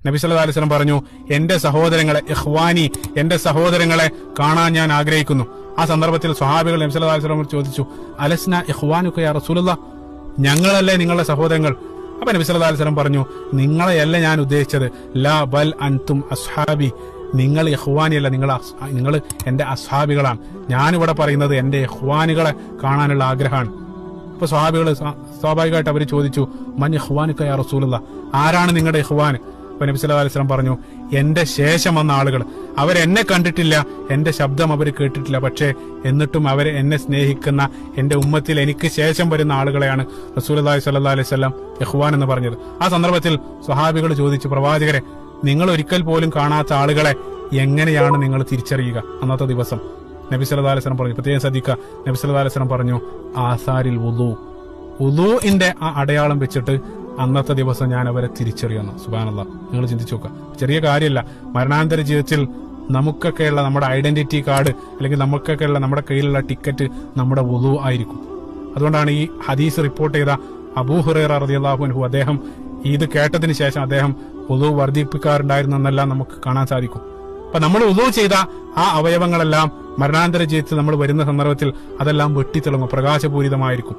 നബി സല്ലല്ലാഹു അലൈഹി വസല്ലം പറഞ്ഞു, എന്റെ സഹോദരങ്ങളെ, ഇഖ്വാനി, എന്റെ സഹോദരങ്ങളെ കാണാൻ ഞാൻ ആഗ്രഹിക്കുന്നു. ആ സന്ദർഭത്തിൽ സ്വഹാബികൾ നബി സല്ലല്ലാഹു അലൈഹി വസല്ലം ചോദിച്ചു, അലസ്ന ഇഖ്വാനുക യാ റസൂലുള്ളാഹ്, ഞങ്ങളല്ലേ നിങ്ങളുടെ സഹോദരങ്ങൾ? അപ്പൊ നബി സല്ലല്ലാഹു അലൈഹി വസല്ലം പറഞ്ഞു, നിങ്ങളെയല്ല ഞാൻ ഉദ്ദേശിച്ചത്, ലാ ബൽ അൻതും അസ്ഹാബി, നിങ്ങൾ ഇഖ്വാനിയല്ല, നിങ്ങൾ എന്റെ അസ്ഹാബികളാണ്. ഞാനിവിടെ പറയുന്നത് എന്റെ ഇഖ്വാനികളെ കാണാനുള്ള ആഗ്രഹമാണ്. അപ്പൊ സ്വഹാബികൾ സ്വാഭാവികമായിട്ട് അവർ ചോദിച്ചു, മൻ ഇഖ്വാനുക യാ റസൂലുള്ളാഹ്, ആരാണ് നിങ്ങളുടെ ഇഖ്വാൻ? അപ്പൊ നബി സല്ലല്ലാഹു അലൈഹി വസല്ലം പറഞ്ഞു, എന്റെ ശേഷം വന്ന ആളുകൾ, അവരെന്നെ കണ്ടിട്ടില്ല, എന്റെ ശബ്ദം അവർ കേട്ടിട്ടില്ല, പക്ഷേ എന്നിട്ടും അവർ എന്നെ സ്നേഹിക്കുന്ന എന്റെ ഉമ്മത്തിൽ എനിക്ക് ശേഷം വരുന്ന ആളുകളെയാണ് റസൂലുള്ളാഹി സ്വല്ലല്ലാഹു അലൈഹി വസല്ലം ഇഖ്വാൻ എന്ന് പറഞ്ഞത്. ആ സന്ദർഭത്തിൽ സ്വഹാബികൾ ചോദിച്ചു, പ്രവാചകരെ, നിങ്ങൾ ഒരിക്കൽ പോലും കാണാത്ത ആളുകളെ എങ്ങനെയാണ് നിങ്ങൾ തിരിച്ചറിയുക? അന്നത്തെ ദിവസം നബി സല്ലല്ലാഹു അലൈഹി വസല്ലം പറഞ്ഞു, പ്രത്യേകം ശ്രദ്ധിക്കുക, നബി സല്ലല്ലാഹു അലൈഹി വസല്ലം പറഞ്ഞു, ആസാരിൽ വുളൂഇന്റെ ആ അടയാളം വെച്ചിട്ട് അന്നത്തെ ദിവസം ഞാൻ അവരെ തിരിച്ചറിയുന്നു. സുബ്ഹാനല്ലാഹ്, നിങ്ങൾ ചിന്തിച്ചു നോക്കുക. ചെറിയ കാര്യമല്ല. മരണാന്തര ജീവിതത്തിൽ നമുക്കൊക്കെയുള്ള നമ്മുടെ ഐഡന്റിറ്റി കാർഡ്, അല്ലെങ്കിൽ നമുക്കൊക്കെയുള്ള നമ്മുടെ കയ്യിലുള്ള ടിക്കറ്റ് നമ്മുടെ വുളൂ ആയിരിക്കും. അതുകൊണ്ടാണ് ഈ ഹദീസ് റിപ്പോർട്ട് ചെയ്ത അബൂ ഹുറൈറ റളിയല്ലാഹു അൻഹു, അദ്ദേഹം ഇത് കേട്ടതിന് ശേഷം അദ്ദേഹം വുളൂ വർദ്ധിപ്പിക്കാറുണ്ടായിരുന്നു എന്നെല്ലാം നമുക്ക് കാണാൻ സാധിക്കും. അപ്പൊ നമ്മൾ വുളൂ ചെയ്ത ആ അവയവങ്ങളെല്ലാം മരണാന്തര ജീവിതത്തിൽ നമ്മൾ വരുന്ന സന്ദർഭത്തിൽ അതെല്ലാം വെട്ടിത്തിളങ്ങും, പ്രകാശപൂരിതമായിരിക്കും.